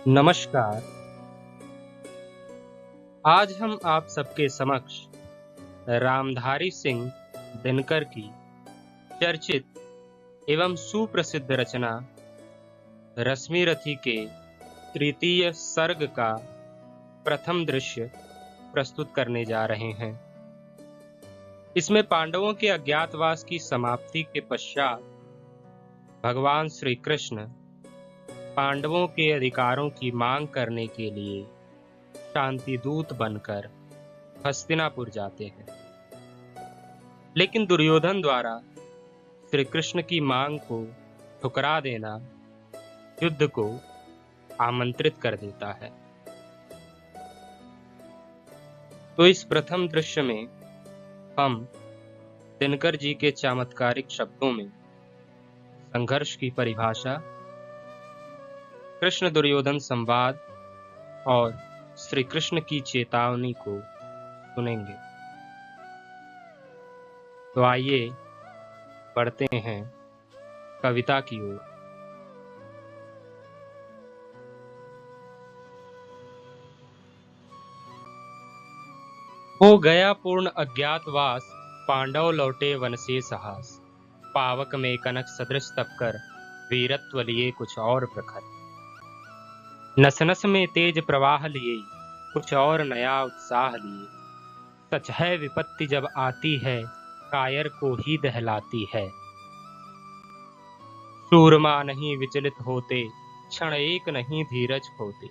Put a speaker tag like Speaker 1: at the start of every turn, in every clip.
Speaker 1: नमस्कार। आज हम आप सबके समक्ष रामधारी सिंह दिनकर की चर्चित एवं सुप्रसिद्ध रचना रश्मिरथी के तृतीय सर्ग का प्रथम दृश्य प्रस्तुत करने जा रहे हैं। इसमें पांडवों के अज्ञातवास की समाप्ति के पश्चात भगवान श्री कृष्ण पांडवों के अधिकारों की मांग करने के लिए शांति दूत बनकर हस्तिनापुर जाते हैं, लेकिन दुर्योधन द्वारा श्री कृष्ण की मांग को ठुकरा देना युद्ध को आमंत्रित कर देता है। तो इस प्रथम दृश्य में हम दिनकर जी के चमत्कारिक शब्दों में संघर्ष की परिभाषा, कृष्ण दुर्योधन संवाद और श्री कृष्ण की चेतावनी को सुनेंगे। तो आइए बढ़ते हैं कविता की ओर। हो गया पूर्ण अज्ञातवास, पांडव लौटे वन से साहस। पावक में कनक सदृश तप कर, वीरत्व लिए कुछ और प्रखर। नस नस में तेज प्रवाह लिए, कुछ और नया उत्साह लिए। सच है विपत्ति जब आती है, कायर को ही दहलाती है। सूरमा नहीं विचलित होते, क्षण एक नहीं धीरज खोते।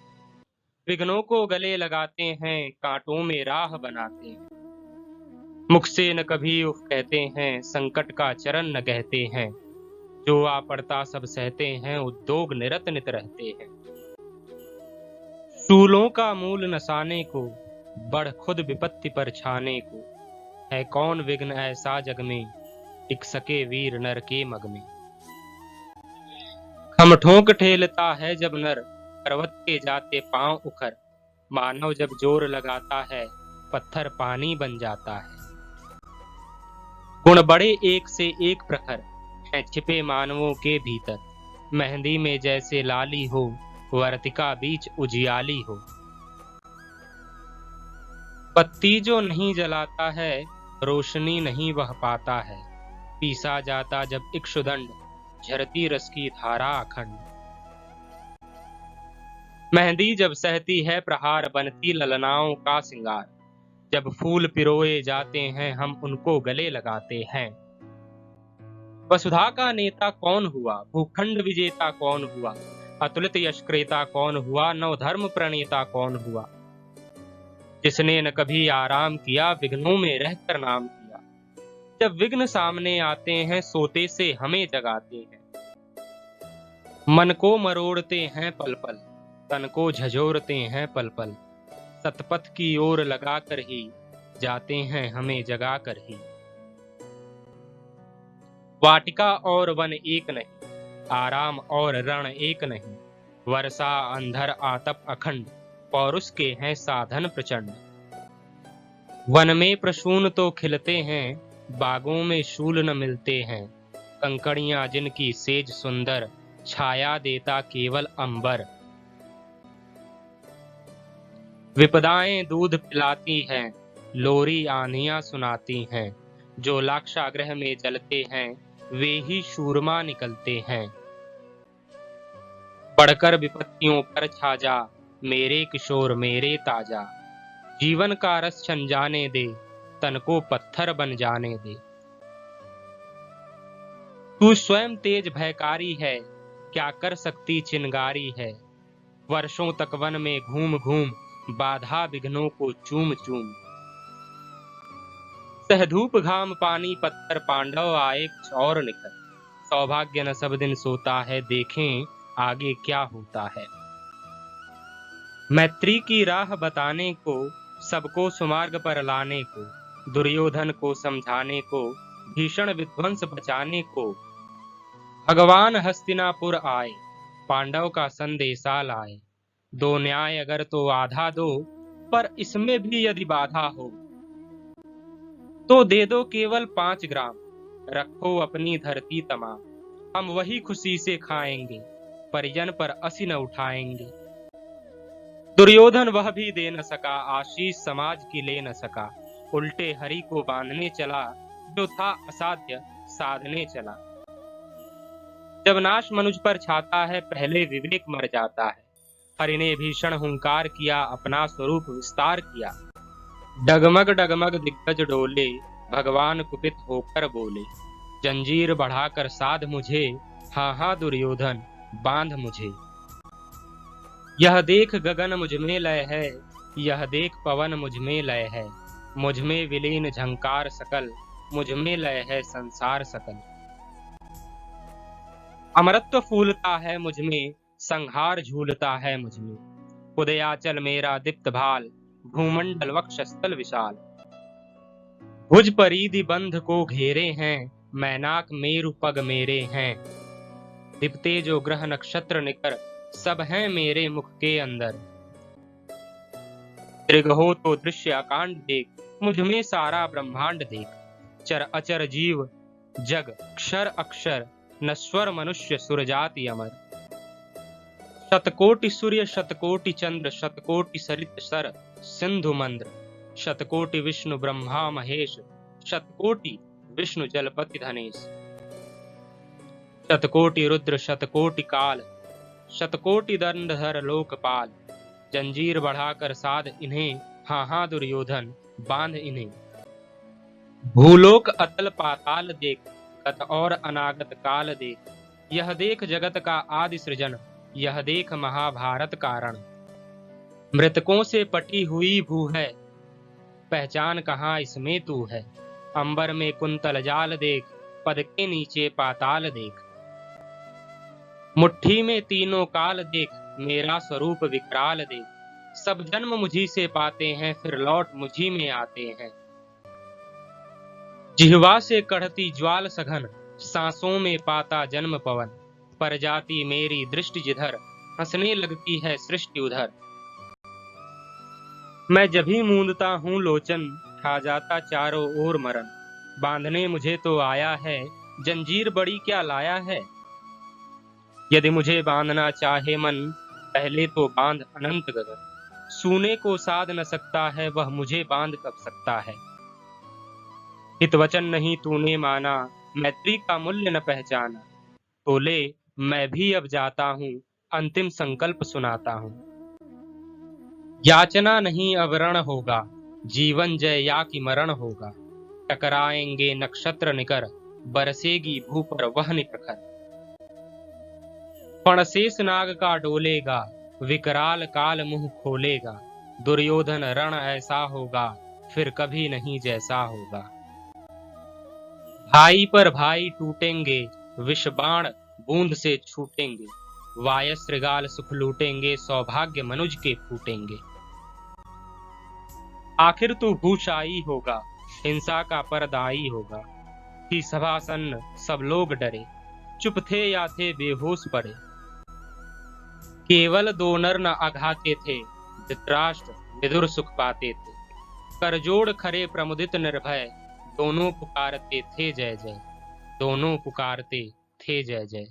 Speaker 1: विघ्नों को गले लगाते हैं, कांटों में राह बनाते हैं। मुख से न कभी उफ कहते हैं, संकट का चरण न कहते हैं। जो आ पड़ता सब सहते हैं, उद्योग निरत नित रहते हैं। शूलों का मूल नसाने को, बढ़ खुद विपत्ति पर छाने को। है कौन विघ्न ऐसा जग में, टिक सके वीर नर के मग में। खम ठोंक ठेलता है जब नर, पर्वत के जाते पांव उखर। मानव जब जोर लगाता है, पत्थर पानी बन जाता है। गुण बड़े एक से एक प्रखर, हैं छिपे मानवों के भीतर। मेहंदी में जैसे लाली हो, वर्तिका बीच उजियाली हो। बत्ती जो नहीं जलाता है, रोशनी नहीं वह पाता है। पीसा जाता जब इक्षुदंड, झरती रस की धारा अखंड। मेहंदी जब सहती है प्रहार, बनती ललनाओं का सिंगार। जब फूल पिरोए जाते हैं, हम उनको गले लगाते हैं। वसुधा का नेता कौन हुआ, भूखंड विजेता कौन हुआ। अतुलित यशक्रेता कौन हुआ, नवधर्म प्रणेता कौन हुआ। जिसने न कभी आराम किया, विघ्नों में रहकर नाम किया। जब विघ्न सामने आते हैं, सोते से हमें जगाते हैं। मन को मरोड़ते हैं पल पल, तन को झझोरते हैं पल पल। सतपथ की ओर लगा कर ही, जाते हैं हमें जगा कर ही। वाटिका और वन एक नहीं, आराम और रण एक नहीं। वर्षा अंधर आतप अखंड, पौरुष के हैं साधन प्रचंड। वन में प्रसून तो खिलते हैं, बागों में शूल न मिलते हैं। कंकड़ियां जिनकी सेज सुंदर, छाया देता केवल अंबर। विपदाएं दूध पिलाती हैं, लोरी आंधियां सुनाती हैं। जो लाक्षागृह में जलते हैं, वे ही शूरमा निकलते हैं। बढ़कर विपत्तियों पर छा जा, मेरे किशोर मेरे ताजा। जीवन का रस छन जाने दे, तन को पत्थर बन जाने दे। तू स्वयं तेज भयकारी है, क्या कर सकती चिनगारी है। वर्षों तक वन में घूम घूम, बाधा विघ्नों को चूम चूम। सहधूप घाम पानी पत्थर, पांडव आए कुछ और निखर। सौभाग्य न सब दिन सोता है, देखें आगे क्या होता है। मैत्री की राह बताने को, सबको सुमार्ग पर लाने को। दुर्योधन को समझाने को, भीषण विध्वंस बचाने को। भगवान हस्तिनापुर आए, पांडव का संदेशा लाए। दो न्याय अगर तो आधा दो, पर इसमें भी यदि बाधा हो, तो दे दो केवल 5 ग्राम। रखो अपनी धरती तमाम, हम वही खुशी से खाएंगे। परिजन पर असी न उठाएंगे। दुर्योधन वह भी दे न सका, आशीष समाज की ले न सका। उल्टे हरि को बांधने चला, जो था असाध्य साधने चला। जब नाश मनुज पर छाता है, पहले विवेक मर जाता है। हरि ने भीषण हुंकार किया, अपना स्वरूप विस्तार किया। डगमग डगमग दिग्गज डोले, भगवान कुपित होकर बोले। जंजीर बढ़ाकर साध मुझे, हाँ हाँ दुर्योधन बांध मुझे। यह देख गगन मुझ में लय है, यह देख पवन मुझ में लय है। मुझ में विलीन झंकार सकल, मुझ में लय है संसार सकल। अमरत्व फूलता है मुझ में, संहार झूलता है मुझ में। उदयाचल मेरा दीप्त भाल, भूमंडल वक्षस्थल विशाल। भुज परिधि बंध को घेरे हैं, मैनाक मेरु पग मेरे हैं। दिपते जो ग्रह नक्षत्र निकर, सब हैं मेरे मुख के अंदर। दृग हो तो दृश्य अकांड देख, मुझ में सारा ब्रह्मांड देख। चर अचर जीव जग, क्षर अक्षर, नश्वर मनुष्य सुरजाति अमर। शतकोटि सूर्य शतकोटि चंद्र, शतकोटि सरित सर सिंधु मंद्र। शतकोटि विष्णु ब्रह्मा महेश, शतकोटि विष्णु जलपति धनेश। शतकोटि रुद्र शतकोटि काल, शतकोटि दंडधर लोकपाल। जंजीर बढ़ाकर साध इन्हें, हाँ हाँ दुर्योधन बांध इन्हें। भूलोक अतल पाताल देख, गत और अनागत काल देख। यह देख जगत का आदि सृजन, यह देख महाभारत कारण। मृतकों से पटी हुई भू है, पहचान कहाँ इसमें तू है। अंबर में कुंतल जाल देख, पद के नीचे पाताल देख। मुट्ठी में तीनों काल देख, मेरा स्वरूप विकराल देख। सब जन्म मुझी से पाते हैं, फिर लौट मुझी में आते हैं। जिह्वा से कढ़ती ज्वाल सघन, सांसों में पाता जन्म पवन। पर जाती मेरी दृष्टि जिधर, हंसने लगती है सृष्टि उधर। मैं जब भी मूंदता हूँ लोचन, खा जाता चारों ओर मरण। बांधने मुझे तो आया है, जंजीर बड़ी क्या लाया है। यदि मुझे बांधना चाहे मन, पहले तो बांध अनंत गगन। सूने को साध न सकता है, वह मुझे बांध कब सकता है। हित वचन नहीं तूने माना, मैत्री का मूल्य न पहचाना। तो ले मैं भी अब जाता हूँ, अंतिम संकल्प सुनाता हूँ। याचना नहीं अब रण होगा, जीवन जय या कि मरण होगा। टकराएंगे नक्षत्र निकर, बरसेगी भू पर वह निप्रखर। फणशेष नाग का डोलेगा, विकराल काल मुंह खोलेगा। दुर्योधन रण ऐसा होगा, फिर कभी नहीं जैसा होगा। भाई पर भाई टूटेंगे, विष बाण बूंद से छूटेंगे। वायस्त्रगाल सुख लूटेंगे, सौभाग्य मनुज के फूटेंगे। आखिर तू भूषाई होगा, हिंसा का परदाई होगा। ही सभासन्न सब लोग डरे, चुप थे या थे बेहोश पड़े। केवल दो नर न आघाते थे, धृतराष्ट्र विदुर सुख पाते थे। करजोड़ खरे प्रमुदित निर्भय, दोनों पुकारते थे जय जय। दोनों पुकारते थे जय जय।